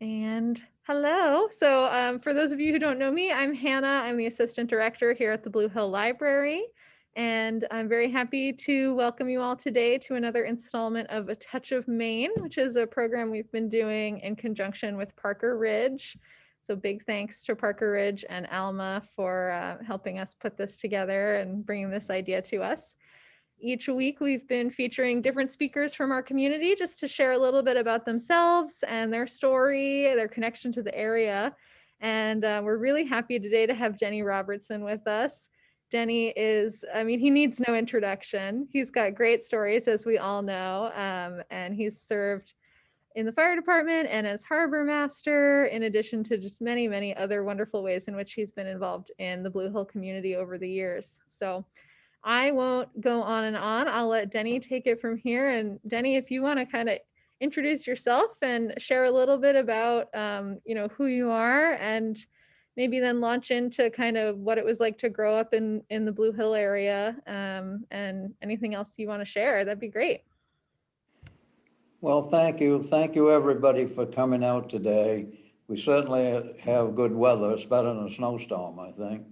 And hello. So for those of you who don't know me, I'm Hannah. I'm the assistant director here at the Blue Hill Library. And I'm very happy to welcome you all today to another installment of A Touch of Maine, which is a program we've been doing in conjunction with Parker Ridge. So big thanks to Parker Ridge and Alma for helping us put this together and bringing this idea to us. Each week, we've been featuring different speakers from our community just to share a little bit about themselves and their story, their connection to the area. And we're really happy today to have Denny Robertson with us. Denny is, he needs no introduction. He's got great stories, as we all know, and he's served in the fire department and as harbor master, in addition to just many, many other wonderful ways in which he's been involved in the Blue Hill community over the years. So I won't go on and on. I'll let Denny take it from here. And Denny, if you want to kind of introduce yourself and share a little bit about, who you are, and maybe then launch into kind of what it was like to grow up in the Blue Hill area, and anything else you want to share, that'd be great. Well, thank you. Thank you, everybody, for coming out today. We certainly have good weather. It's better than a snowstorm, I think.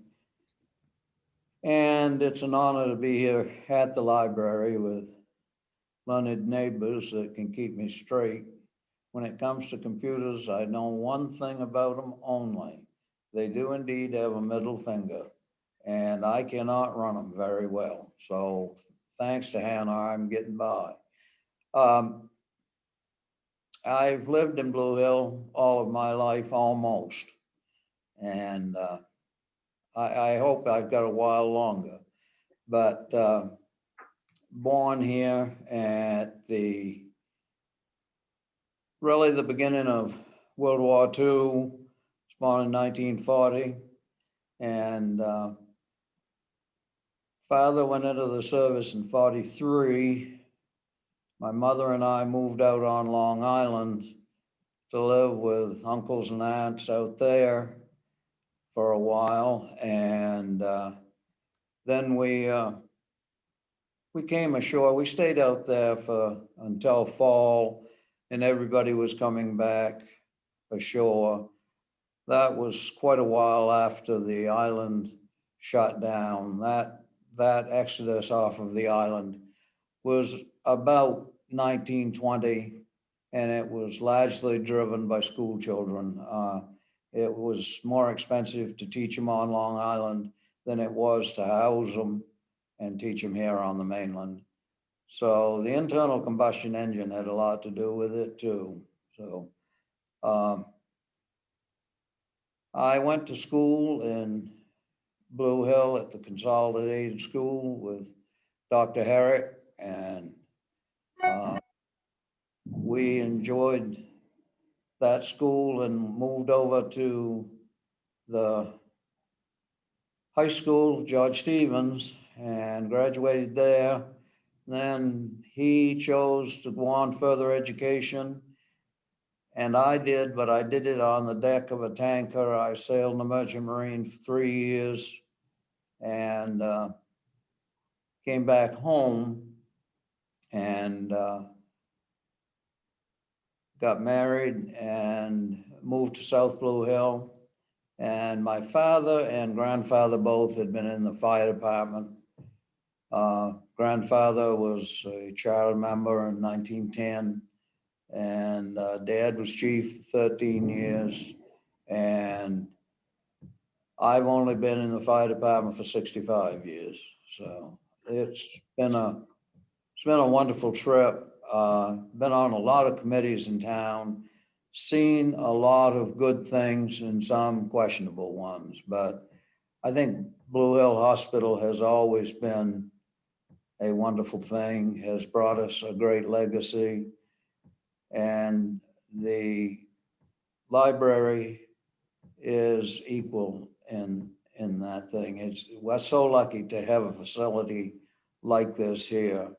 And it's an honor to be here at the library with learned neighbors that can keep me straight. When it comes to computers, I know one thing about them only. They do indeed have a middle finger, and I cannot run them very well. So thanks to Hannah, I'm getting by. I've lived in Blue Hill all of my life, almost. And I hope I've got a while longer. But born here at really the beginning of World War II, was born in 1940. And father went into the service in 43. My mother and I moved out on Long Island to live with uncles and aunts out there for a while. And then we came ashore. We stayed out there until fall, and everybody was coming back ashore. That was quite a while after the island shut down. That exodus off of the island was about 1920, and it was largely driven by school children. It was more expensive to teach them on Long Island than it was to house them and teach them here on the mainland. So the internal combustion engine had a lot to do with it too. So I went to school in Blue Hill at the Consolidated School with Dr. Herrick, and we enjoyed that school and moved over to the high school, George Stevens, and graduated there. Then he chose to go on further education, and I did, but I did it on the deck of a tanker. I sailed in the Merchant Marine for 3 years and came back home and got married and moved to South Blue Hill. And my father and grandfather both had been in the fire department. Grandfather was a child member in 1910, and Dad was chief for 13 years. And I've only been in the fire department for 65 years. So it's been a wonderful trip. Been on a lot of committees in town, seen a lot of good things and some questionable ones, but I think Blue Hill Hospital has always been a wonderful thing, has brought us a great legacy, and the library is equal in that thing. We're so lucky to have a facility like this here.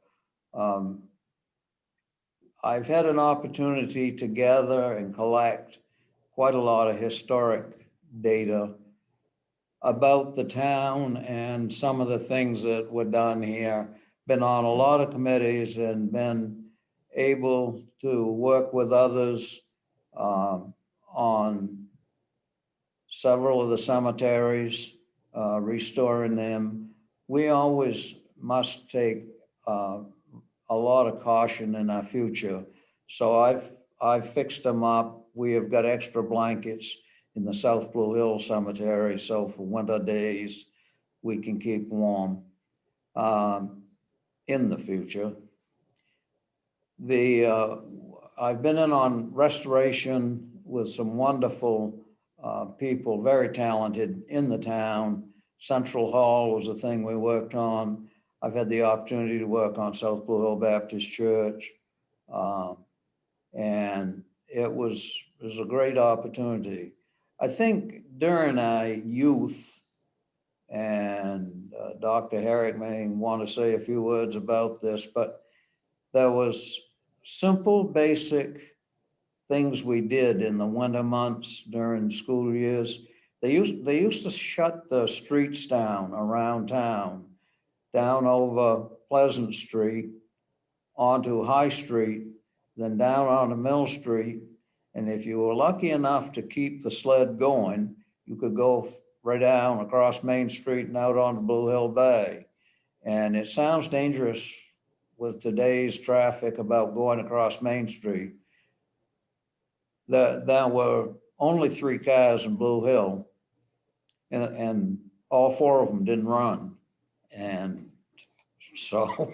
I've had an opportunity to gather and collect quite a lot of historic data about the town and some of the things that were done here. Been on a lot of committees and been able to work with others on on several of the cemeteries, restoring them. We always must take a lot of caution in our future. So I've fixed them up. We have got extra blankets in the South Blue Hill Cemetery, so for winter days, we can keep warm in the future. I've been in on restoration with some wonderful people, very talented in the town. Central Hall was a thing we worked on. I've had the opportunity to work on South Blue Hill Baptist Church. And it was a great opportunity. I think during our youth, and Dr. Herrick may want to say a few words about this, but there was simple, basic things we did in the winter months during school years. They used to shut the streets down around town, down over Pleasant Street, onto High Street, then down onto Mill Street. And if you were lucky enough to keep the sled going, you could go right down across Main Street and out onto Blue Hill Bay. And it sounds dangerous with today's traffic about going across Main Street. There were only 3 cars in Blue Hill, and all 4 of them didn't run. And so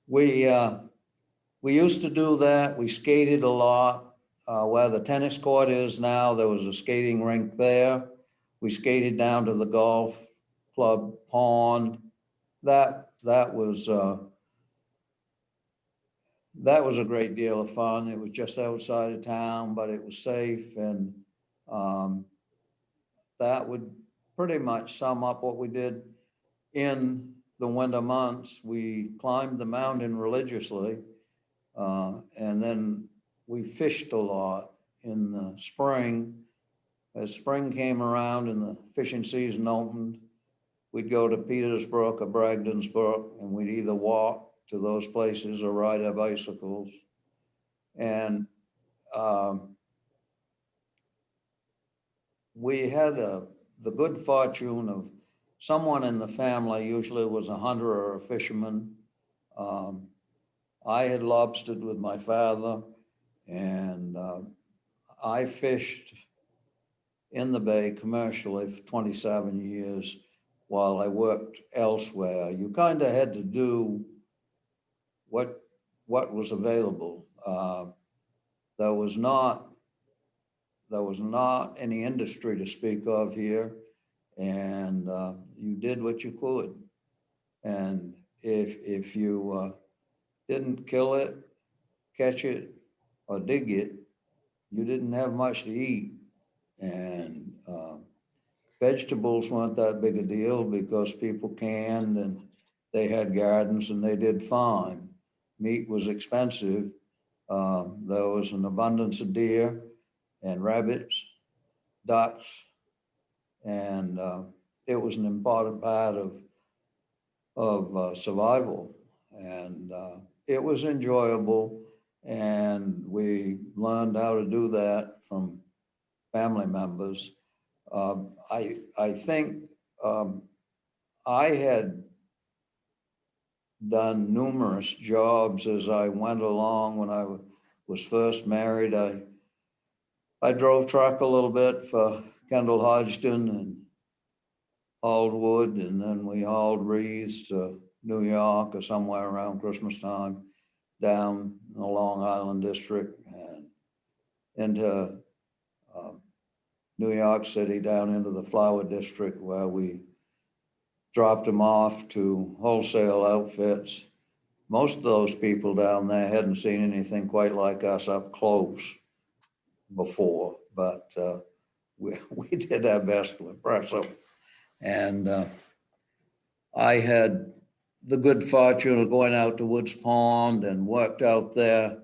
we used to do that. We skated a lot. Where the tennis court is now, there was a skating rink there. We skated down to the golf club pond. That was a great deal of fun. It was just outside of town, but it was safe. And that would pretty much sum up what we did in the winter months. We climbed the mountain religiously, and then we fished a lot in the spring. As spring came around and the fishing season opened, we'd go to Petersbrook or Bragdonsbrook, and we'd either walk to those places or ride our bicycles. And we had the good fortune of someone in the family, usually was a hunter or a fisherman. I had lobstered with my father, and I fished in the bay commercially for 27 years while I worked elsewhere. You kind of had to do what was available. There was not any industry to speak of here, and you did what you could. And if you didn't kill it, catch it, or dig it, you didn't have much to eat. And vegetables weren't that big a deal because people canned and they had gardens and they did fine. Meat was expensive. There was an abundance of deer and rabbits, ducks, and it was an important part of survival. And it was enjoyable, and we learned how to do that from family members. I think I had done numerous jobs as I went along. When I was first married, I drove truck a little bit for Kendall Hodgson and hauled wood, and then we hauled wreaths to New York or somewhere around Christmas time down in the Long Island district and into New York City, down into the flower district, where we dropped them off to wholesale outfits. Most of those people down there hadn't seen anything quite like us up close before, but we did our best to impress them. And I had the good fortune of going out to Woods Pond and worked out there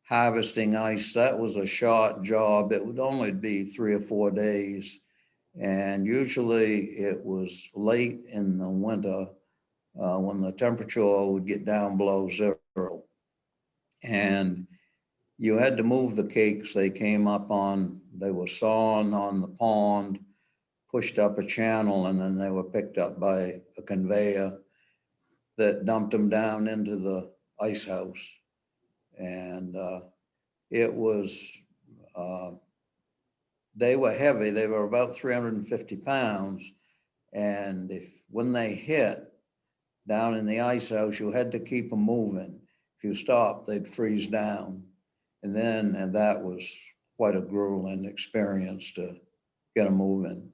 harvesting ice. That was a short job. It would only be 3 or 4 days. And usually it was late in the winter when the temperature would get down below 0. And you had to move the cakes. They came up on, they were sawn on the pond, pushed up a channel, and then they were picked up by a conveyor that dumped them down into the ice house. And it was, they were heavy. They were about 350 pounds. And when they hit down in the ice house, you had to keep them moving. If you stopped, they'd freeze down. And that was quite a grueling experience to get them moving.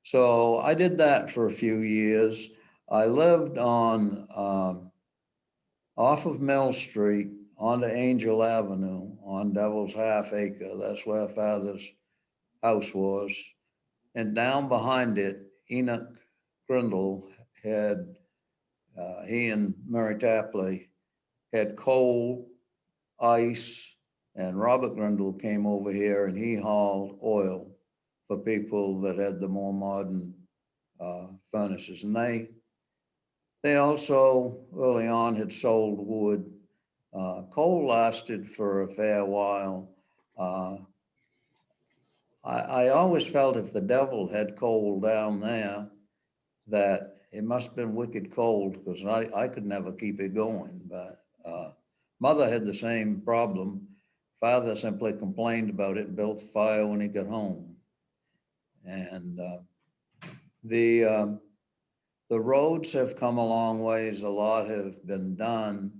So I did that for a few years. I lived on off of Mill Street onto Angel Avenue on Devil's Half Acre. That's where Father's house was. And down behind it, Enoch Grindle had, he and Mary Tapley had coal, ice, and Robert Grindle came over here and he hauled oil for people that had the more modern furnaces. And they also early on had sold wood. Coal lasted for a fair while. I always felt if the devil had coal down there, that it must have been wicked cold, because I could never keep it going. But Mother had the same problem. Father simply complained about it and built a fire when he got home. And the roads have come a long ways. A lot have been done,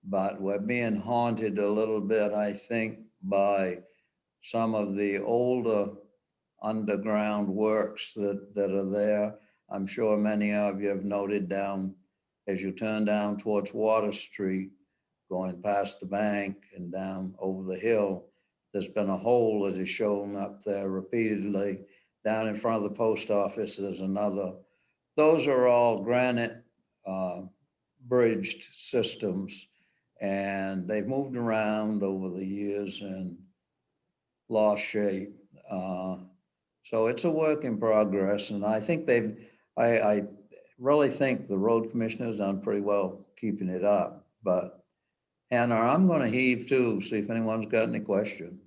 but we're being haunted a little bit, I think, by some of the older underground works that are there. I'm sure many of you have noted down as you turn down towards Water Street, going past the bank and down over the hill, there's been a hole that is shown up there repeatedly. Down in front of the post office, there's another. Those are all granite bridged systems, and they've moved around over the years and lost shape. So it's a work in progress, and I think I really think the road commissioner's done pretty well keeping it up. But Hannah, I'm going to heave too, see if anyone's got any questions.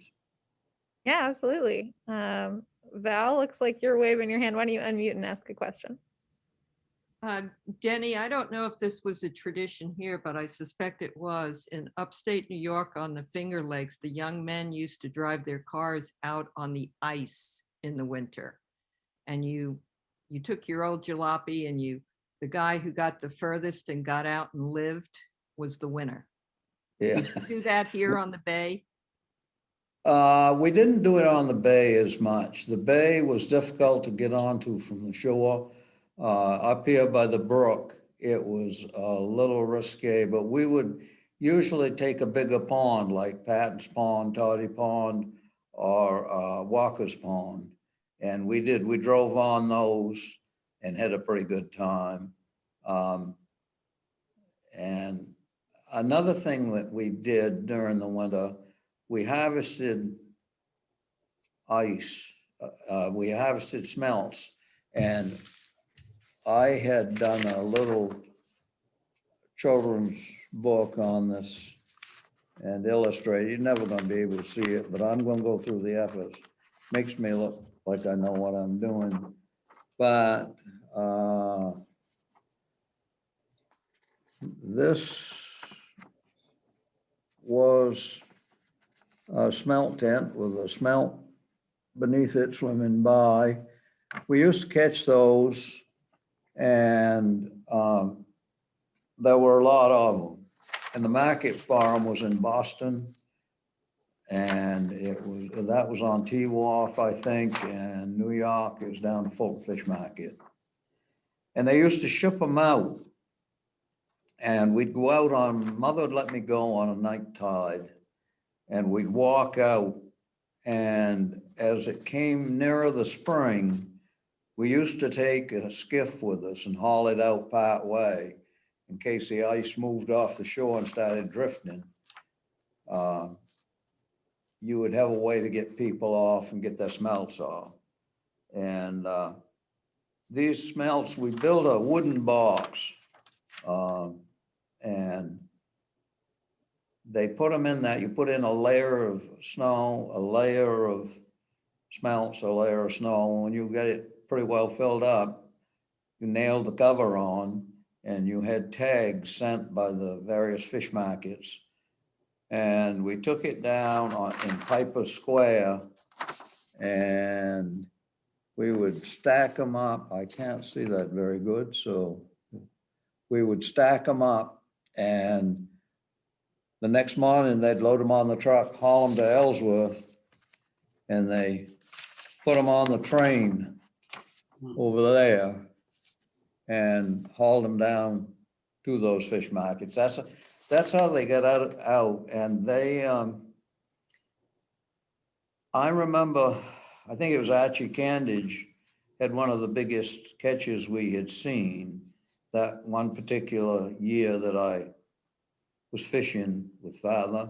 Yeah, absolutely. Val, looks like you're waving your hand. Why don't you unmute and ask a question? Denny, I don't know if this was a tradition here, but I suspect it was. In upstate New York on the Finger Lakes, the young men used to drive their cars out on the ice in the winter. And you took your old jalopy and the guy who got the furthest and got out and lived was the winner. Yeah. Did you do that here on the bay? We didn't do it on the bay as much. The bay was difficult to get onto from the shore. Up here by the brook, it was a little risque, but we would usually take a bigger pond like Patton's Pond, Toddy Pond, or Walker's Pond. And we drove on those and had a pretty good time. And another thing that we did during the winter, we harvested ice, we harvested smelts, and I had done a little children's book on this and illustrated. You're never going to be able to see it, but I'm going to go through the efforts. Makes me look like I know what I'm doing. But this was a smelt tent with a smelt beneath it swimming by. We used to catch those, and there were a lot of them. And the market farm was in Boston, and that was on T Wharf, I think, and New York. It was down to Fulton Fish Market, and they used to ship them out. And we'd go out on, Mother would let me go on a night tide, and we'd walk out. And as it came nearer the spring, we used to take a skiff with us and haul it out part way in case the ice moved off the shore and started drifting. You would have a way to get people off and get their smelts off. And these smelts, we built a wooden box, and they put them in that, you put in a layer of snow, a layer of smelts, a layer of snow. When you get it pretty well filled up, you nailed the cover on, and you had tags sent by the various fish markets. And we took it down in Piper Square, and we would stack them up. I can't see that very good, so we would stack them up, and the next morning they'd load them on the truck, haul them to Ellsworth, and they put them on the train over there and hauled them down to those fish markets. That's how they got out. And they, I remember, I think it was Archie Candage had one of the biggest catches we had seen that one particular year that I was fishing with Father,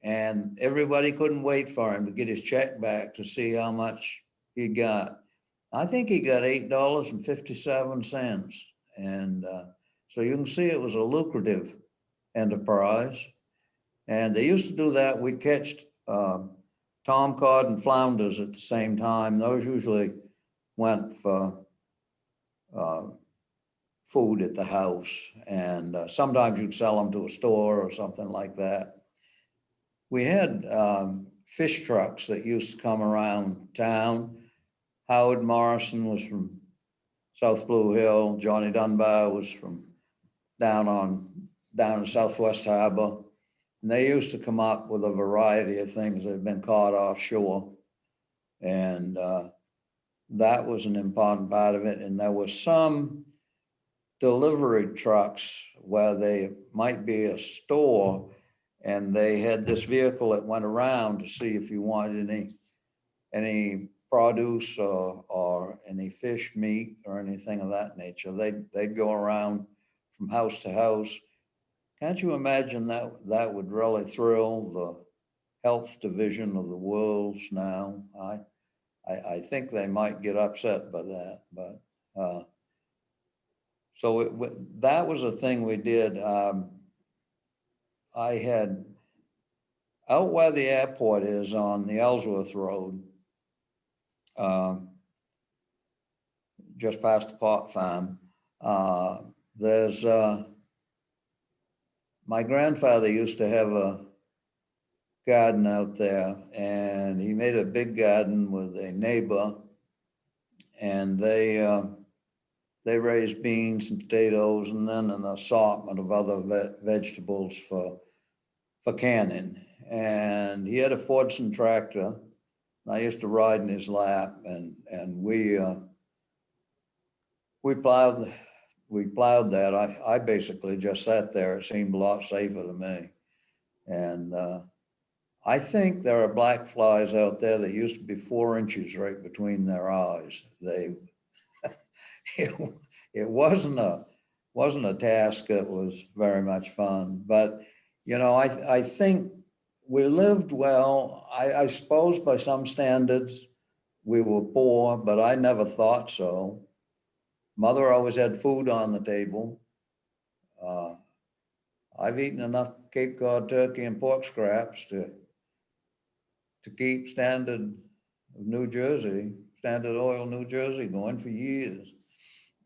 and everybody couldn't wait for him to get his check back to see how much he got. I think he got $8.57. And so you can see it was a lucrative enterprise. And they used to do that. We'd catch tomcod and flounders at the same time. Those usually went for food at the house. And sometimes you'd sell them to a store or something like that. We had fish trucks that used to come around town. Howard Morrison was from South Blue Hill. Johnny Dunbar was from down in Southwest Harbor. And they used to come up with a variety of things that had been caught offshore. And that was an important part of it. And there was some delivery trucks where they might be a store, and they had this vehicle that went around to see if you wanted any produce or any fish, meat, or anything of that nature. They'd go around from house to house. Can't you imagine that would really thrill the health division of the Worlds now? I think they might get upset by that, but so that was a thing we did. I had out where the airport is on the Ellsworth Road, just past the pot farm. There's my grandfather used to have a garden out there, and he made a big garden with a neighbor, and they raised beans and potatoes, and then an assortment of other vegetables for canning. And he had a Fordson tractor. I used to ride in his lap, and we plowed that. I basically just sat there. It seemed a lot safer to me. And I think there are black flies out there that used to be 4 inches right between their eyes. It wasn't a task that was very much fun, but I think we lived well. I suppose by some standards we were poor, but I never thought so. Mother always had food on the table. I've eaten enough Cape Cod turkey and pork scraps to keep Standard Oil New Jersey going for years.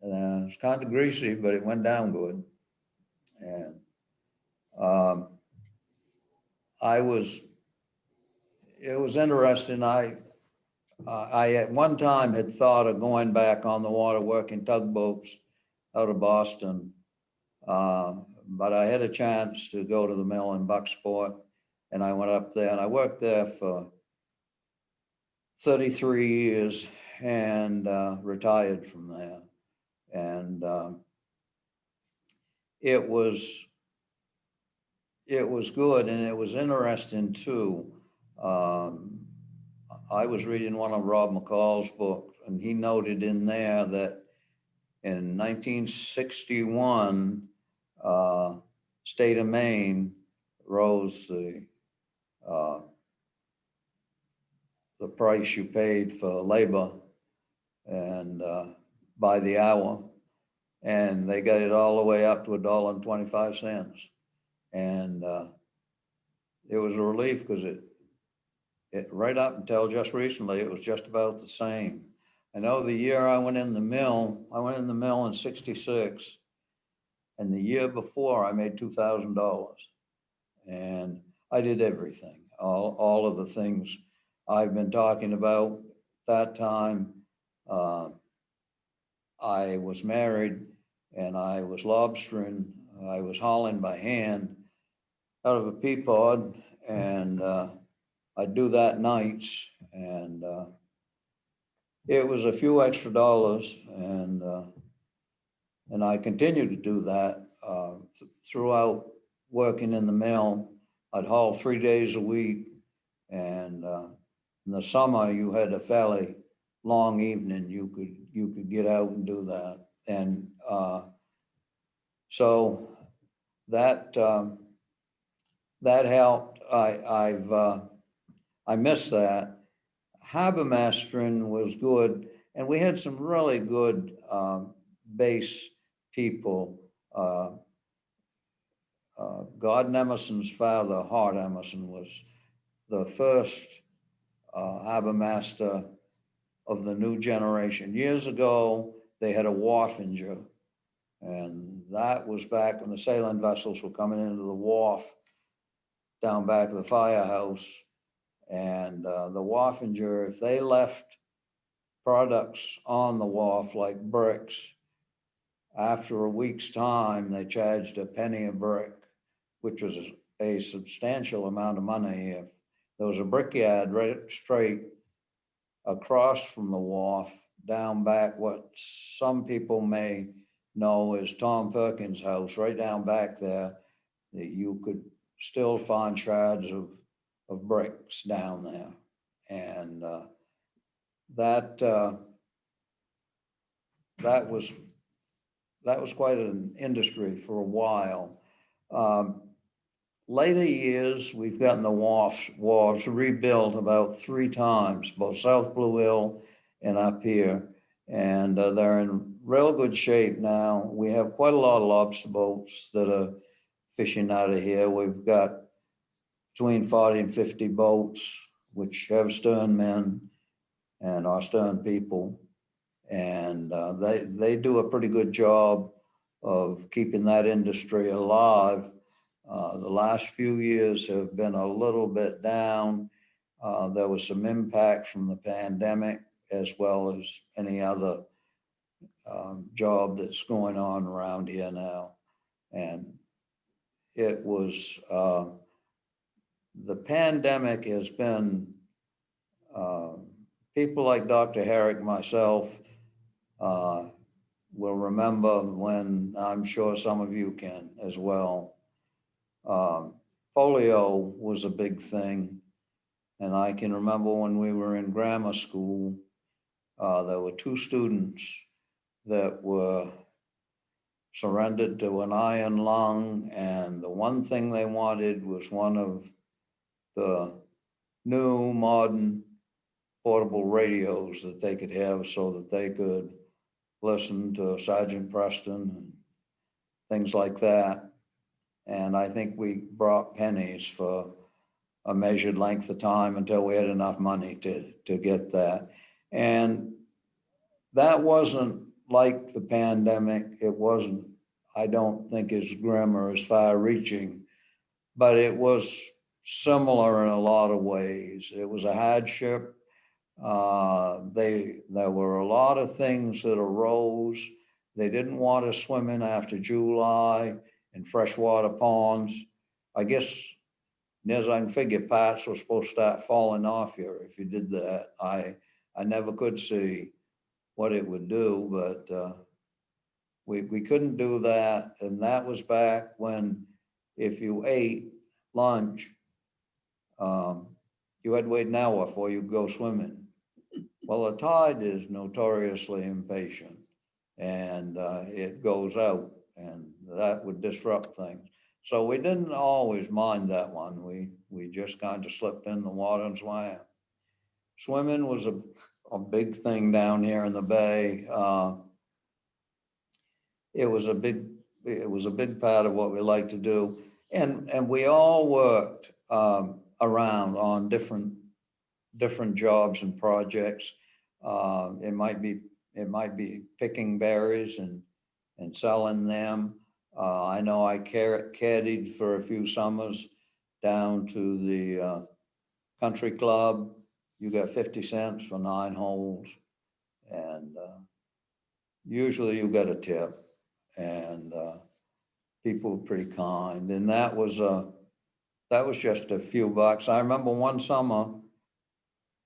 It's kind of greasy, but it went down good. And it was interesting. I at one time had thought of going back on the water working tugboats out of Boston, but I had a chance to go to the mill in Bucksport, and I went up there and I worked there for 33 years and retired from there. And it was good, and it was interesting too. I was reading one of Rob McCall's books, and he noted in there that in 1961, state of Maine rose the price you paid for labor and by the hour, and they got it all the way up to $1.25. And it was a relief because it right up until just recently, it was just about the same. I know the year I went in the mill in '66, and the year before I made $2,000. And I did everything, all of the things I've been talking about that time. I was married and I was lobstering. I was hauling by hand out of a pea pod, and I'd do that nights, and it was a few extra dollars, and I continued to do that throughout working in the mill. I'd haul 3 days a week, and in the summer you had a fairly long evening. You could get out and do that, and so that that helped. I miss that. Harbor mastering was good, and we had some really good base people. Gordon Emerson's father, Hart Emerson, was the first harbor master of the new generation. Years ago, they had a wharfinger, and that was back when the sailing vessels were coming into the wharf down back of the firehouse. And the wharfinger, if they left products on the wharf like bricks, after a week's time, they charged a penny a brick, which was a substantial amount of money. If there was a brickyard right straight across from the wharf, down back what some people may know as Tom Perkins' house, right down back there, that you could still find shards of bricks down there. And that was quite an industry for a while. Later years, we've gotten the wharves rebuilt about 3 times, both South Blue Hill and up here. And they're in real good shape now. We have quite a lot of lobster boats that are fishing out of here. We've got between 40 and 50 boats, which have stern men and are stern people. And they do a pretty good job of keeping that industry alive. The last few years have been a little bit down. There was some impact from the pandemic, as well as any other job that's going on around here now. And it was, the pandemic has been, people like Dr. Herrick, myself, will remember when, I'm sure some of you can as well. Polio was a big thing. And I can remember when we were in grammar school, there were 2 students that were surrendered to an iron lung. And the one thing they wanted was one of the new modern portable radios that they could have so that they could listen to Sergeant Preston and things like that. And I think we brought pennies for a measured length of time until we had enough money to get that. And that wasn't like the pandemic. It wasn't, I don't think, as grim or as far reaching, but it was similar in a lot of ways. It was a hardship. There were a lot of things that arose. They didn't want to swim in after July in freshwater ponds. I guess, as I can figure, parts were supposed to start falling off here if you did that. I never could see what it would do, but we couldn't do that. And that was back when if you ate lunch, you had to wait an hour before you go swimming. Well, the tide is notoriously impatient, and it goes out, and that would disrupt things. So we didn't always mind that one. We just kind of slipped in the water and swam. Swimming was a big thing down here in the bay. It was a big part of what we like to do. And we all worked around on different jobs and projects. It might be picking berries and selling them. I know I caddied for a few summers down to the country club. You got 50 cents for 9 holes, and usually you get a tip, and people were pretty kind. And that was just a few bucks. I remember one summer,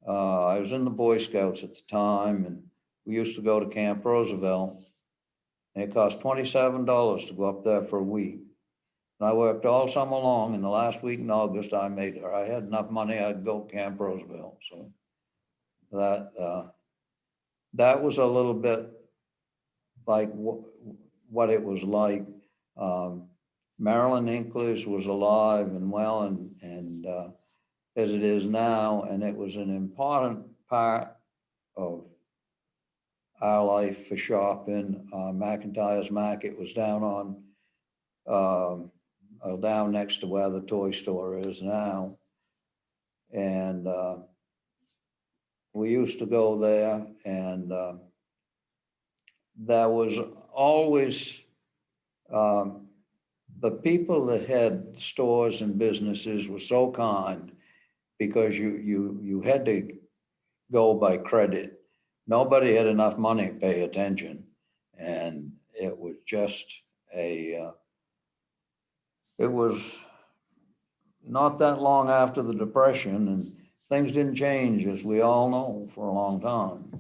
I was in the Boy Scouts at the time, and we used to go to Camp Roosevelt. And it cost $27 to go up there for a week. And I worked all summer long. In the last week in August, I had enough money, I'd go to Camp Roosevelt. So that was a little bit like what it was like. Marilyn Hinckley's was alive and well, and as it is now, and it was an important part of our life for shopping. McIntyre's Market was down next to where the toy store is now, and we used to go there, and there was always the people that had stores and businesses were so kind, because you had to go by credit. Nobody had enough money to pay attention, and it was just it was not that long after the Depression, and things didn't change, as we all know, for a long time.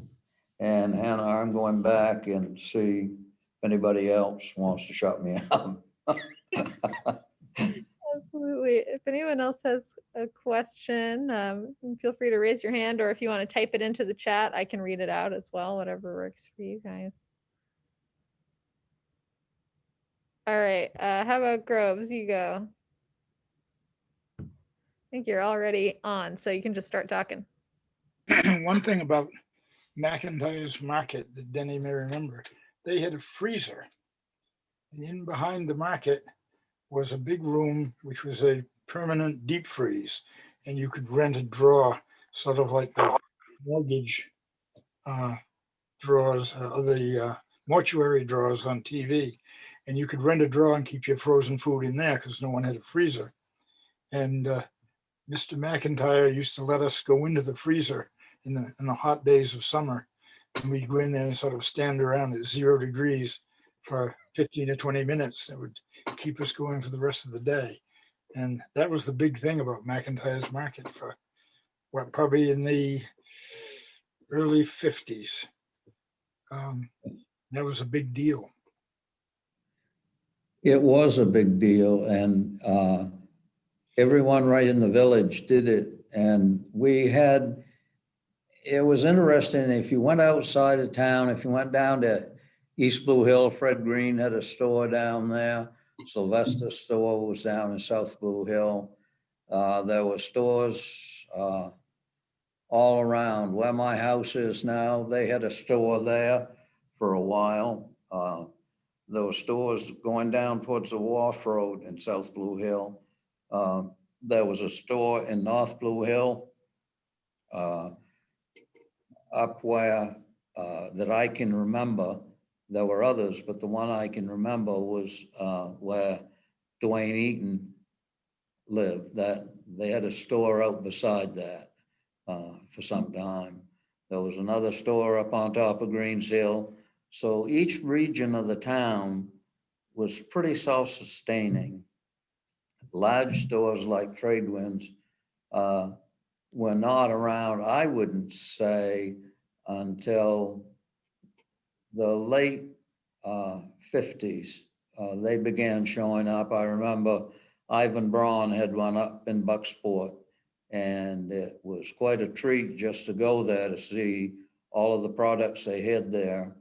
And Hannah, I'm going back and see if anybody else wants to shut me out. Absolutely. If anyone else has a question, feel free to raise your hand, or if you want to type it into the chat, I can read it out as well, whatever works for you guys. All right, how about Groves? You go. I think you're already on, so you can just start talking. One thing about McIntyre's Market that Denny may remember, they had a freezer. And in behind the market was a big room, which was a permanent deep freeze. And you could rent a drawer, sort of like the mortgage drawers, or the mortuary drawers on TV. And you could rent a drawer and keep your frozen food in there because no one had a freezer. And Mr. McIntyre used to let us go into the freezer in the hot days of summer. And we'd go in there and sort of stand around at 0 degrees for 15 to 20 minutes. That would keep us going for the rest of the day. And that was the big thing about McIntyre's Market for probably in the early 50s. That was a big deal. It was a big deal, and everyone right in the village did it. And it was interesting, if you went outside of town, if you went down to East Blue Hill, Fred Green had a store down there. Sylvester's store was down in South Blue Hill. There were stores all around. Where my house is now, they had a store there for a while. There were stores going down towards the Wharf Road in South Blue Hill. There was a store in North Blue Hill up where that I can remember. There were others, but the one I can remember was where Dwayne Eaton lived. That they had a store out beside that for some time. There was another store up on top of Greens Hill. So each region of the town was pretty self-sustaining. Large stores like Tradewinds were not around, I wouldn't say, until the late 50s. They began showing up. I remember Ivan Braun had one up in Bucksport, and it was quite a treat just to go there to see all of the products they had there.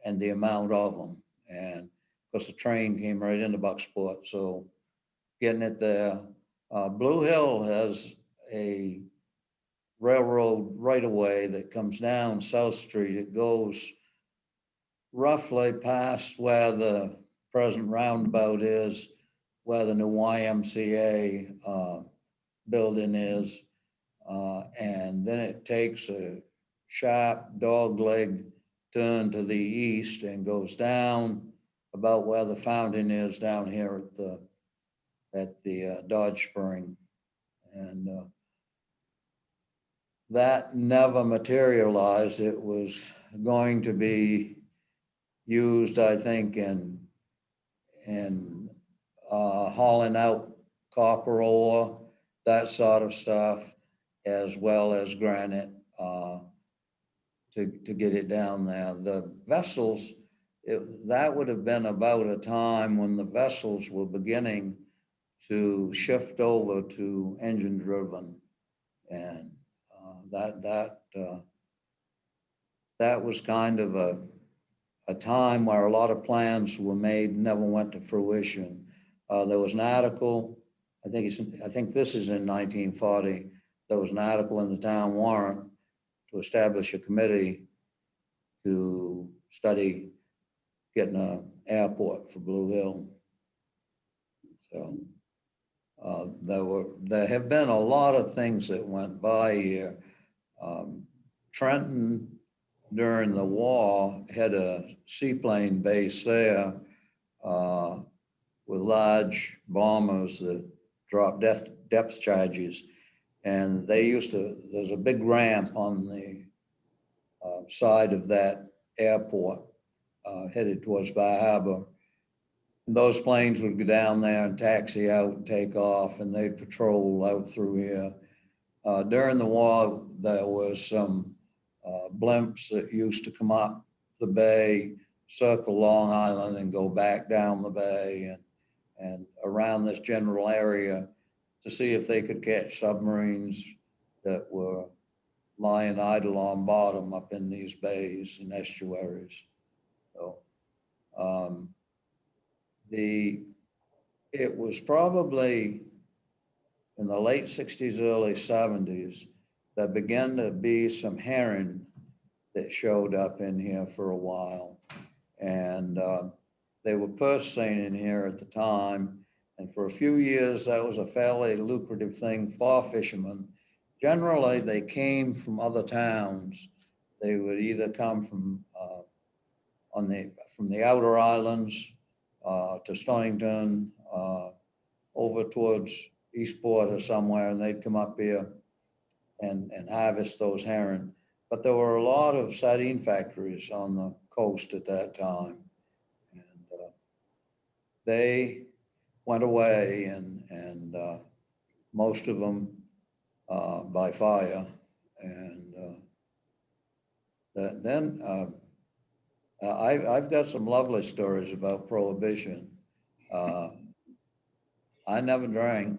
And the amount of them. And of course the train came right into Bucksport, so getting it there. Blue Hill has a railroad right away that comes down South Street. It goes roughly past where the present roundabout is where the new YMCA building is. And then it takes a sharp dogleg turn to the east and goes down about where the fountain is down here at the Dodge Spring. And that never materialized. It was going to be used, I think, in hauling out copper ore, that sort of stuff, as well as granite to get it down there. The vessels, that would have been about a time when the vessels were beginning to shift over to engine driven. And that was kind of a time where a lot of plans were made, never went to fruition. There was an article, I think this is in 1940, there was an article in the town warrant to establish a committee to study getting an airport for Blue Hill. So there have been a lot of things that went by here. Trenton, during the war, had a seaplane base there with large bombers that dropped depth charges. And they used to, there's a big ramp on the side of that airport headed towards Bar Harbor. And those planes would go down there and taxi out and take off, and they'd patrol out through here. During the war, there was some blimps that used to come up the bay, circle Long Island, and go back down the bay and around this general area to see if they could catch submarines that were lying idle on bottom up in these bays and estuaries. So it was probably in the late 60s, early 70s, there began to be some herring that showed up in here for a while. And they were purse seine in here at the time. And for a few years, that was a fairly lucrative thing for fishermen. Generally, they came from other towns. They would either come from the outer islands to Stonington, over towards Eastport or somewhere, and they'd come up here and harvest those herring. But there were a lot of sardine factories on the coast at that time. And they went away, and most of them by fire. And then I've got some lovely stories about Prohibition. I never drank,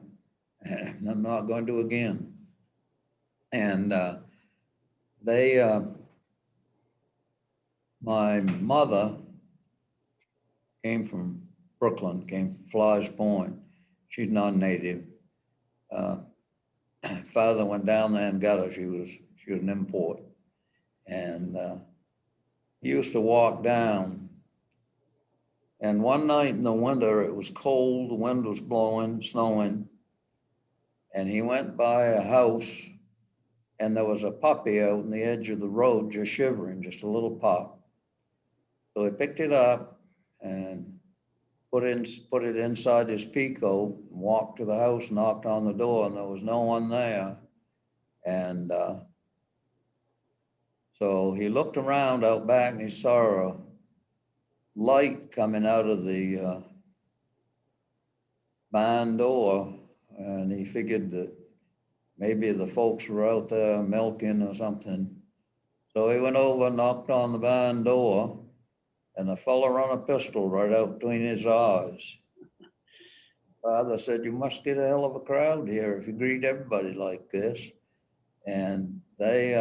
and I'm not going to again. And my mother came from Brooklyn, came from Flyers Point. She's non-native. Father went down there and got her. She was an import. And he used to walk down. And one night in the winter, it was cold, the wind was blowing, snowing. And he went by a house, and there was a puppy out on the edge of the road just shivering, just a little pup. So he picked it up and put it inside his peacoat, walked to the house, knocked on the door, and there was no one there. And so he looked around out back, and he saw a light coming out of the barn door, and he figured that maybe the folks were out there milking or something. So he went over, knocked on the barn door, and the fella run a pistol right out between his eyes. Father said, "You must get a hell of a crowd here if you greet everybody like this." And they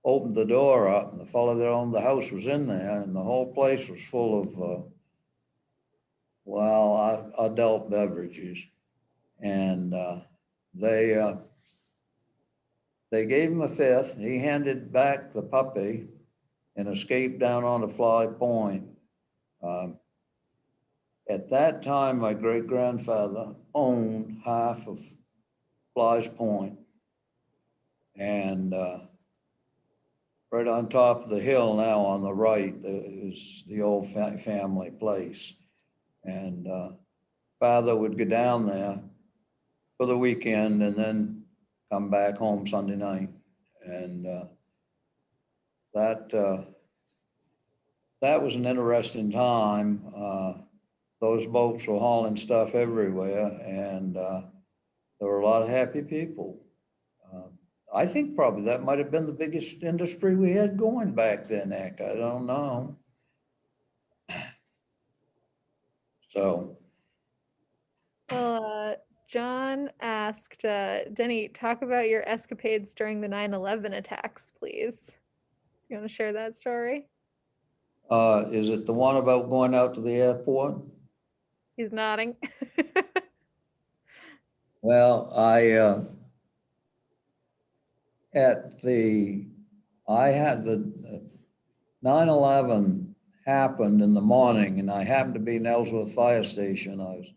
opened the door up, and the fellow that owned the house was in there, and the whole place was full of, adult beverages. And they gave him a fifth. He handed back the puppy and escaped down onto Fly Point. At that time, my great-grandfather owned half of Fly's Point. And right on top of the hill now on the right is the old family place. And father would go down there for the weekend and then come back home Sunday night. And that was an interesting time. Those boats were hauling stuff everywhere, and there were a lot of happy people. I think probably that might have been the biggest industry we had going back then, Nick. I don't know. So. Well, John asked, Denny, talk about your escapades during the 9/11 attacks, please. You want to share that story? Is it the one about going out to the airport? He's nodding. Well, I had the 9/11 happened in the morning, and I happened to be in Ellsworth Fire Station. I was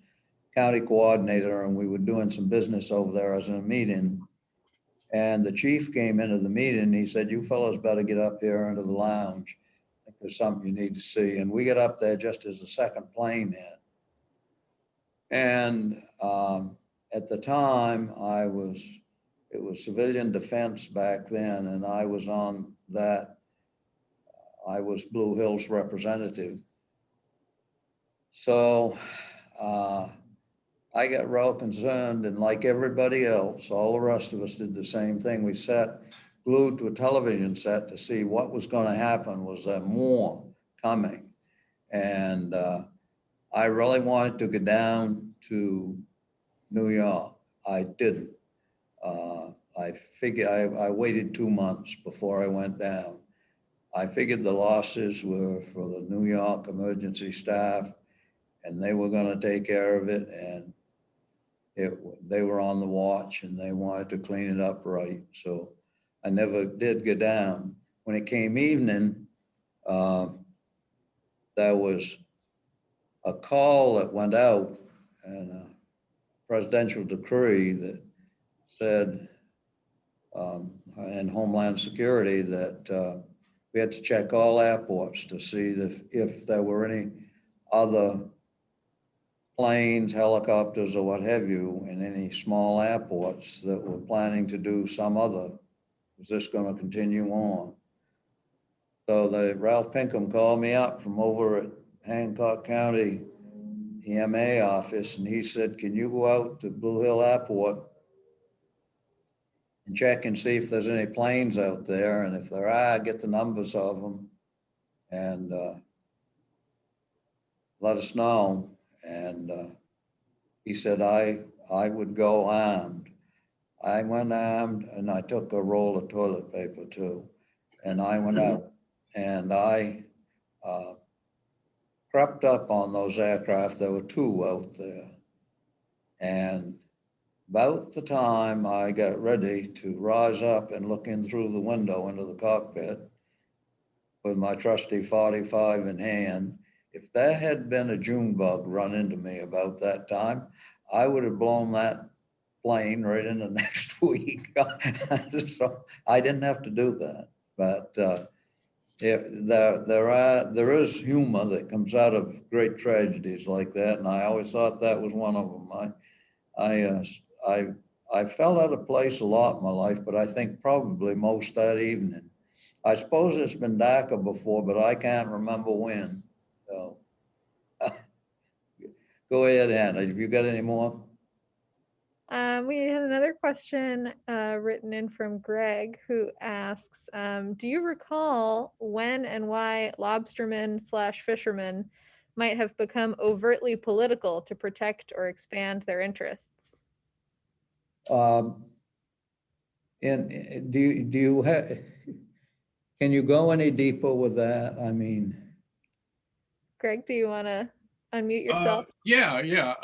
county coordinator, and we were doing some business over there. I was in a meeting, and the chief came into the meeting, and he said, "You fellows better get up here into the lounge. I think there's something you need to see." And we got up there just as the second plane hit. And at the time, it was civilian defense back then, and I was on that. I was Blue Hill's representative. So I got real concerned, and like everybody else, all the rest of us did the same thing. We sat glued to a television set to see what was going to happen. Was there more coming? And I really wanted to go down to New York. I didn't. I figured I waited 2 months before I went down. I figured the losses were for the New York emergency staff, and they were going to take care of it. And they were on the watch, and they wanted to clean it up right. So I never did go down. When it came evening, there was a call that went out, and a presidential decree that said, in Homeland Security, that we had to check all airports to see if there were any other planes, helicopters, or what have you, in any small airports that were planning to do some other. Was this going to continue on? So Ralph Pinkham called me up from over at Hancock County EMA office, and he said, "Can you go out to Blue Hill Airport and check and see if there's any planes out there, and if there are, get the numbers of them, and let us know." And he said I would go armed. I went armed, and I took a roll of toilet paper too. And I went out, and I crept up on those aircraft. There were 2 out there. And about the time I got ready to rise up and look in through the window into the cockpit with my trusty 45 in hand, if there had been a June bug run into me about that time, I would have blown that plane right in the next week. So I didn't have to do that. But there is humor that comes out of great tragedies like that, and I always thought that was one of them. I felt out of place a lot in my life, but I think probably most that evening. I suppose it's been darker before, but I can't remember when. So go ahead, Anna. Have you got any more? We had another question written in from Greg, who asks, do you recall when and why lobstermen/fishermen might have become overtly political to protect or expand their interests? And do you have, can you go any deeper with that? I mean, Greg, do you want to unmute yourself? Yeah.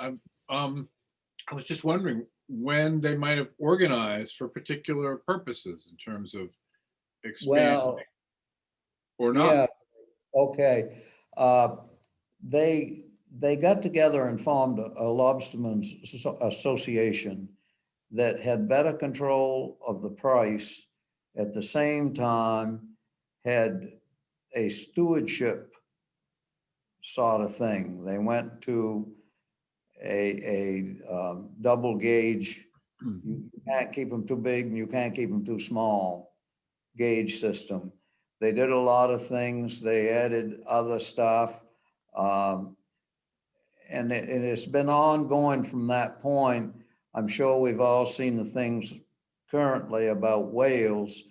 I was just wondering when they might have organized for particular purposes in terms of expanding or not. yeah, okay. They they got together and formed a lobstermen's association that had better control of the price, at the same time had a stewardship sort of thing. They went to a double gauge. You can't keep them too big and you can't keep them too small gauge system. They did a lot of things. They added other stuff. And it's been ongoing from that point. I'm sure we've all seen the things currently about whales.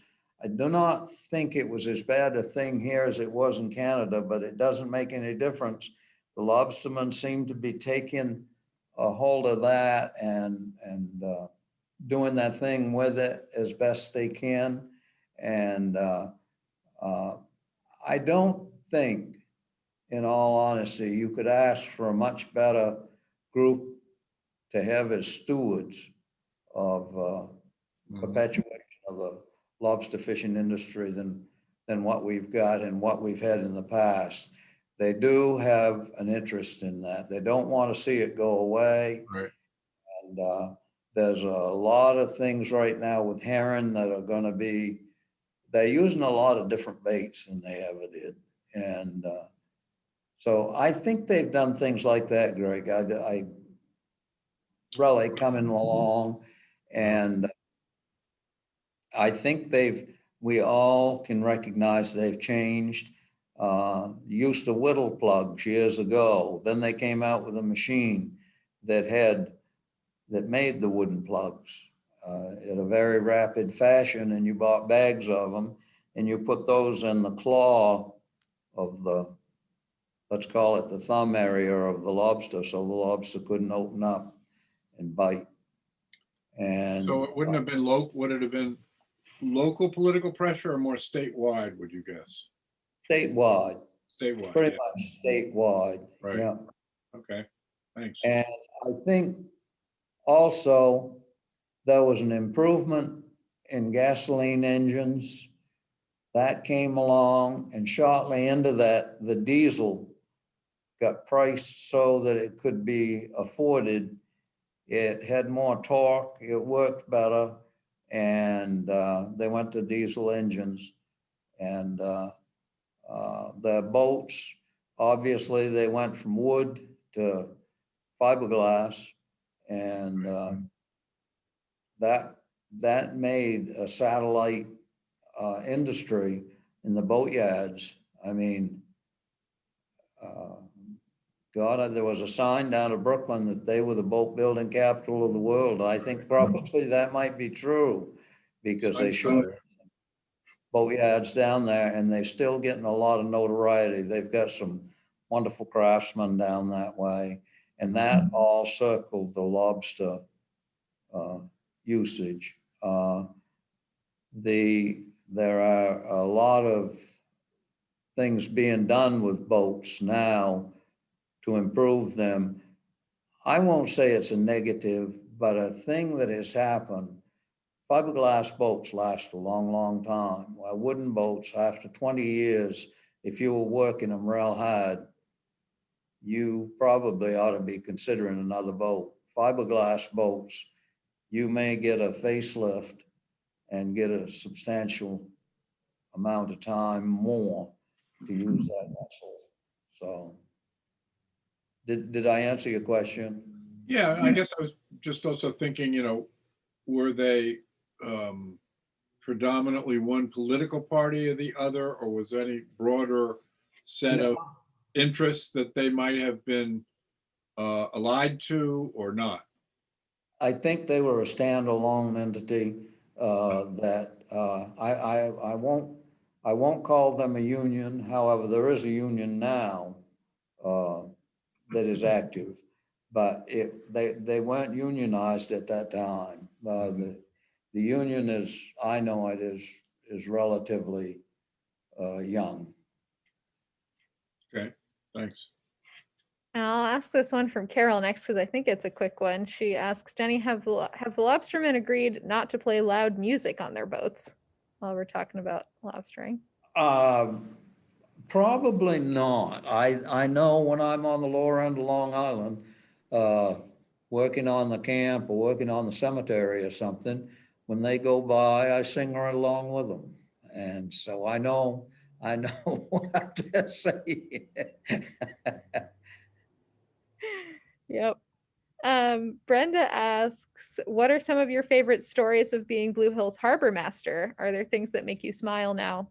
I do not think it was as bad a thing here as it was in Canada, but it doesn't make any difference. The lobstermen seem to be taking a hold of that and doing that thing with it as best they can. And I don't think, in all honesty, you could ask for a much better group to have as stewards of perpetuation of the lobster fishing industry than what we've got and what we've had in the past. They do have an interest in that. They don't want to see it go away. Right. And there's a lot of things right now with herring that are going to be, they're using a lot of different baits than they ever did. And so I think they've done things like that, Greg. I really coming along, and I think we all can recognize they've changed. Used to whittle plugs years ago. Then they came out with a machine that made the wooden plugs in a very rapid fashion, and you bought bags of them, and you put those in the claw of the, let's call it the thumb area of the lobster, so the lobster couldn't open up and bite. And So it wouldn't have been local, would it have been local political pressure or more statewide, would you guess? statewide, Statewide, pretty yeah. much statewide. Right. Yeah. Okay, thanks. And I think also there was an improvement in gasoline engines that came along, and shortly into that, the diesel got priced so that it could be afforded. It had more torque, it worked better, and they went to diesel engines. And the boats, obviously, they went from wood to fiberglass, and that made a satellite industry in the boatyards. I mean, God, there was a sign down in Brooklyn that they were the boat building capital of the world. I think probably that might be true, because they showed boatyards down there, and they're still getting a lot of notoriety. They've got some wonderful craftsmen down that way, and that all circled the lobster usage. There are a lot of things being done with boats now to improve them. I won't say it's a negative, but a thing that has happened, fiberglass boats last a long, long time. While wooden boats, after 20 years, if you were working them real hard, you probably ought to be considering another boat. Fiberglass boats, you may get a facelift and get a substantial amount of time more to use that vessel. So did I answer your question? Yeah, I guess I was just also thinking, were they predominantly one political party or the other, or was there any broader set of interests that they might have been allied to or not? I think they were a standalone entity that I won't call them a union. However, there is a union now that is active, but they weren't unionized at that time. The union, as I know it, is relatively young. Okay, thanks. And I'll ask this one from Carol next, because I think it's a quick one. She asks, Denny, have the lobstermen agreed not to play loud music on their boats while we're talking about lobstering? Probably not. I know when I'm on the lower end of Long Island, working on the camp or working on the cemetery or something, when they go by, I sing right along with them. And so I know what they're saying. Yep. Brenda asks, what are some of your favorite stories of being Blue Hill's harbor master? Are there things that make you smile now?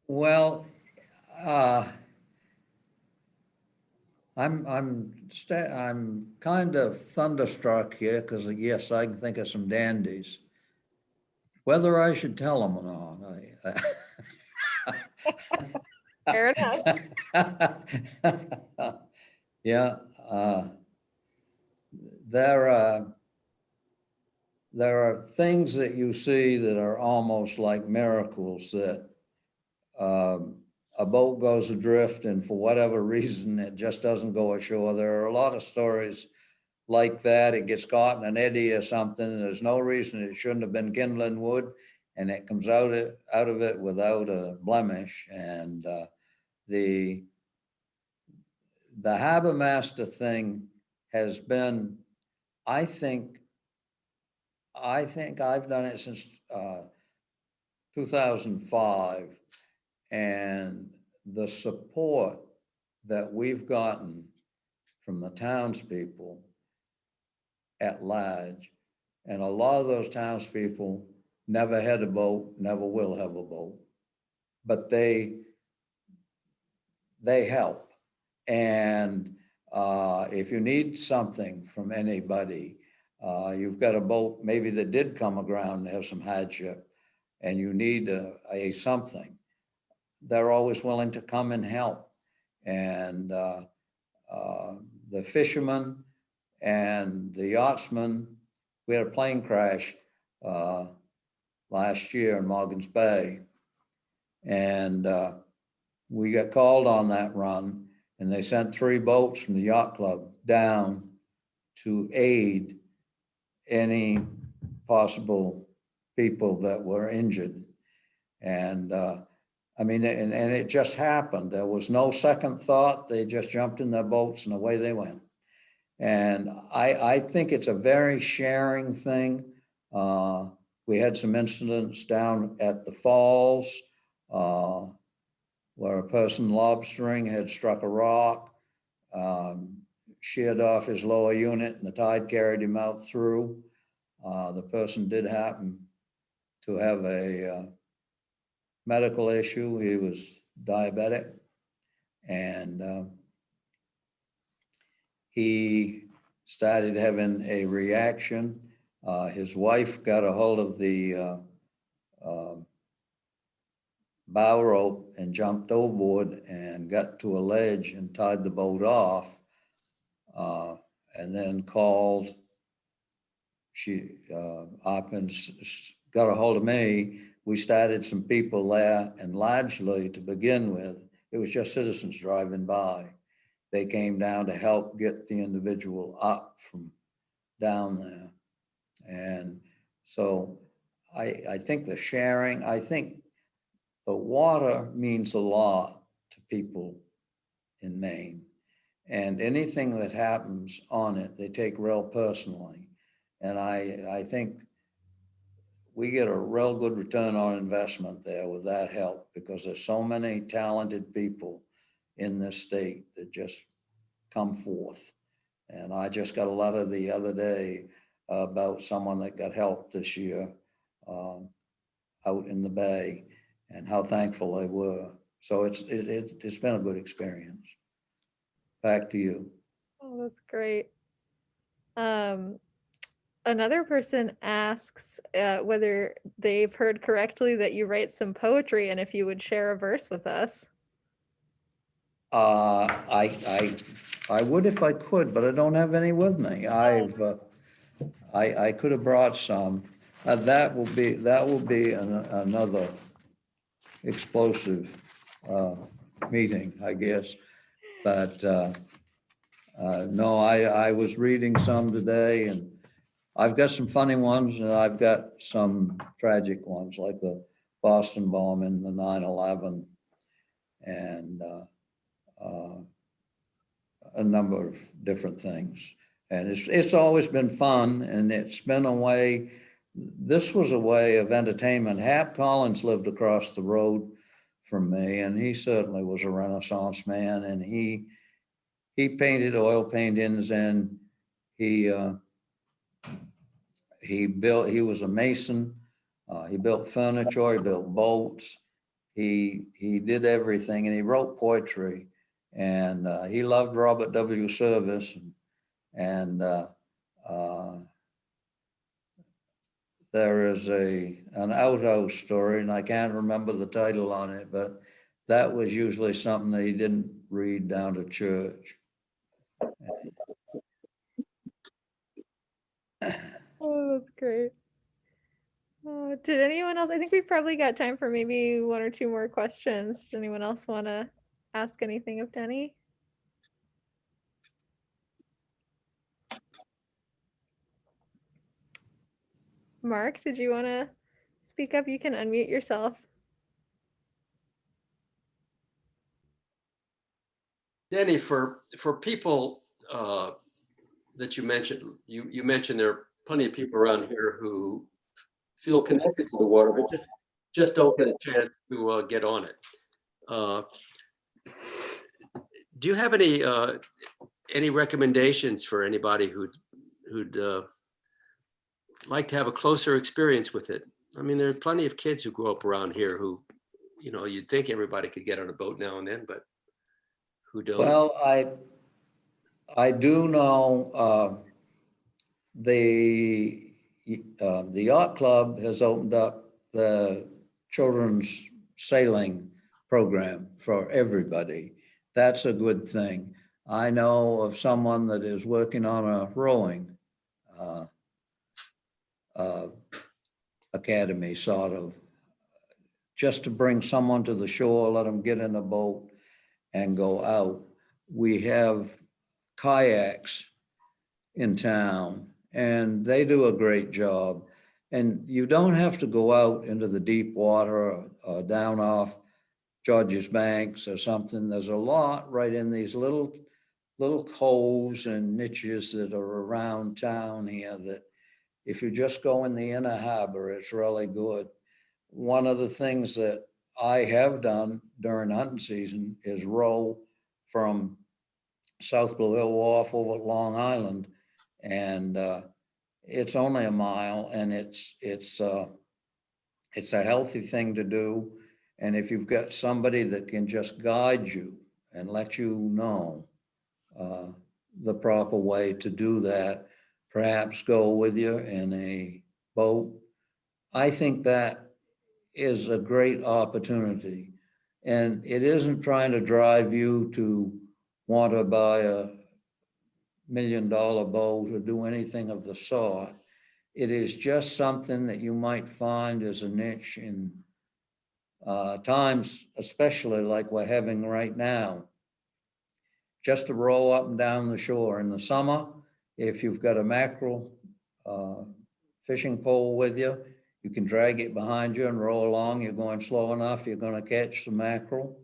Well, I'm kind of thunderstruck here because yes, I can think of some dandies. Whether I should tell them or Fair enough. not. Yeah, there are things that you see that are almost like miracles that a boat goes adrift and for whatever reason, it just doesn't go ashore. There are a lot of stories like that. It gets caught in an eddy or something. And there's no reason it shouldn't have been kindling wood, and it comes out of it without a blemish. And the harbor master thing has been, I think I've done it since 2005, and the support that we've gotten from the townspeople at large, and a lot of those townspeople never had a boat, never will have a boat, but they help. And if you need something from anybody, you've got a boat maybe that did come aground and have some hardship, and you need a something, they're always willing to come and help. And the fishermen and the yachtsmen, we had a plane crash last year in Morgan's Bay, and we got called on that run, and they sent 3 boats from the yacht club down to aid any possible people that were injured. And I mean, and it just happened. There was no second thought. They just jumped in their boats and away they went. And I think it's a very sharing thing. We had some incidents down at the falls where a person lobstering had struck a rock, sheared off his lower unit, and the tide carried him out through. The person did happen to have a medical issue. He was diabetic, and he started having a reaction. His wife got a hold of the bow rope and jumped overboard and got to a ledge and tied the boat off, and then called. She up and got a hold of me. We started some people there, and largely to begin with, it was just citizens driving by. They came down to help get the individual up from down there. And so I think the sharing, I think the water means a lot to people in Maine, and anything that happens on it, they take real personally. And I think we get a real good return on investment there with that help, because there's so many talented people in this state that just come forth. And I just got a letter the other day about someone that got help this year out in the bay, and how thankful they were. So it's been a good experience. Back to you. Oh, that's great. Another person asks whether they've heard correctly that you write some poetry, and if you would share a verse with us. I would if I could, but I don't have any with me. I could have brought some. That will be another explosive meeting, I guess. But no, I was reading some today, and I've got some funny ones, and I've got some tragic ones, like the Boston bombing, the 9/11, and a number of different things. And it's always been fun, and it's been a way, this was a way of entertainment. Hap Collins lived across the road from me, and he certainly was a Renaissance man, and he painted oil paintings, and he was a mason. He built furniture, he built boats, he did everything, and he wrote poetry, and he loved Robert W. Service, and there is an outhouse story, and I can't remember the title on it, but that was usually something that he didn't read down to church. Oh, that's great. Did anyone else? I think we've probably got time for maybe one or two more questions. Does anyone else want to ask anything of Denny? Mark, did you want to speak up? You can unmute yourself. Denny, for people that you mentioned, you mentioned there are plenty of people around here who feel connected to the water, but just don't get a chance to get on it. Do you have any recommendations for anybody who'd like to have a closer experience with it? I mean, there are plenty of kids who grow up around here who, you'd think everybody could get on a boat now and then, but who don't. Well, I do know the yacht club has opened up the children's sailing program for everybody. That's a good thing. I know of someone that is working on a rowing academy, sort of, just to bring someone to the shore, let them get in a boat and go out. We have kayaks in town, and they do a great job. And you don't have to go out into the deep water or down off George's Banks or something. There's a lot right in these little coves and niches that are around town here that if you just go in the inner harbor, it's really good. One of the things that I have done during hunting season is row from South Blue Hill Wharf over at Long Island, and it's only a mile, and it's a healthy thing to do. And if you've got somebody that can just guide you and let you know the proper way to do that, perhaps go with you in a boat, I think that is a great opportunity. And it isn't trying to drive you to want to buy a $1 million boat or do anything of the sort. It is just something that you might find as a niche in times, especially like we're having right now, just to row up and down the shore. In the summer, if you've got a mackerel fishing pole with you, you can drag it behind you and row along. You're going slow enough, you're going to catch the mackerel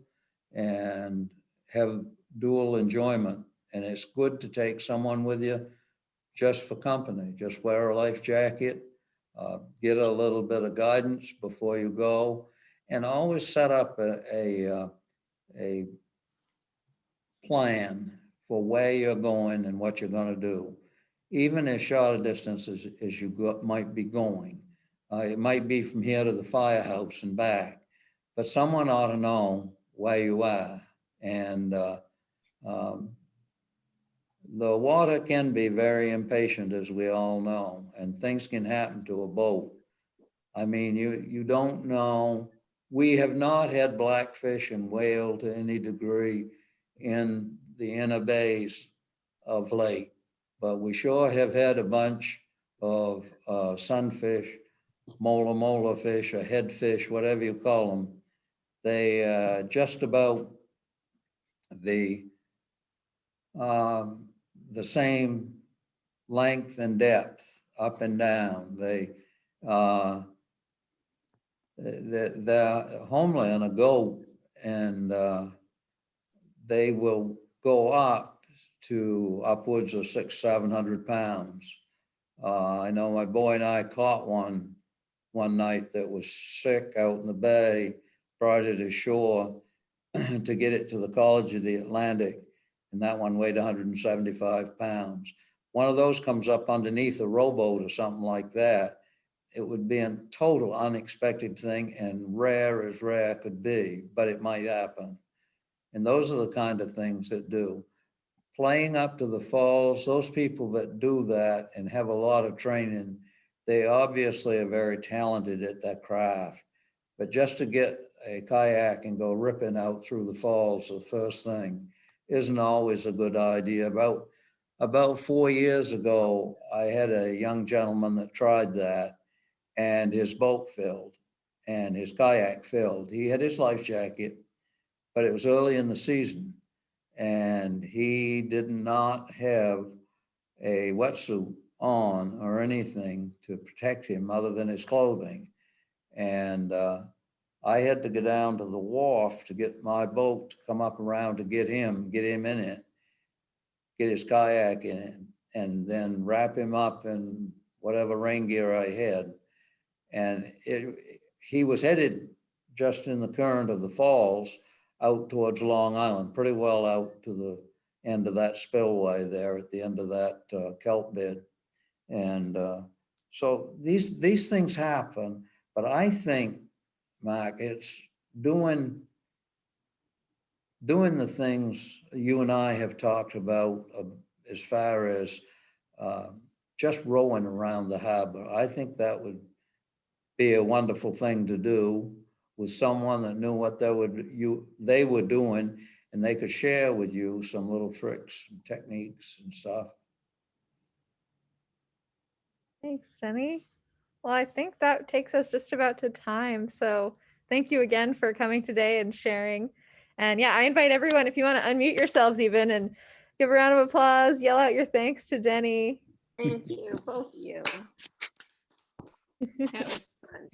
and have dual enjoyment. And it's good to take someone with you just for company. Just wear a life jacket, get a little bit of guidance before you go, and always set up a plan for where you're going and what you're going to do, even as short a distance as you might be going. It might be from here to the firehouse and back, but someone ought to know where you are. And the water can be very impatient, as we all know, and things can happen to a boat. I mean, you don't know. We have not had blackfish and whale to any degree in the inner bays of late, but we sure have had a bunch of sunfish, mola fish, or headfish, whatever you call them. They just about the same length and depth up and down. the homeland will go and they will go up to upwards of 600-700 pounds. I know my boy and I caught one night that was sick out in the bay, brought it ashore to get it to the College of the Atlantic, and that one weighed 175 pounds. One of those comes up underneath a rowboat or something like that. It would be a total unexpected thing and rare as rare could be, but it might happen. And those are the kind of things that do. Playing up to the falls, those people that do that and have a lot of training, they obviously are very talented at that craft. But just to get a kayak and go ripping out through the falls the first thing isn't always a good idea. About 4 years ago, I had a young gentleman that tried that, and his boat filled and his kayak filled. He had his life jacket, but it was early in the season and he did not have a wetsuit on or anything to protect him other than his clothing. And I had to go down to the wharf to get my boat to come up around to get him in it, get his kayak in it, and then wrap him up in whatever rain gear I had. And he was headed just in the current of the falls out towards Long Island, pretty well out to the end of that spillway there at the end of that kelp bed. And so these things happen, but I think, Mark, it's doing the things you and I have talked about as far as just rowing around the harbor. I think that would be a wonderful thing to do with someone that knew what they were doing, and they could share with you some little tricks and techniques and stuff. Thanks, Denny. Well, I think that takes us just about to time. So thank you again for coming today and sharing. And yeah, I invite everyone, if you want to unmute yourselves even and give a round of applause, yell out your thanks to Denny. Thank you, both of you. That was fun.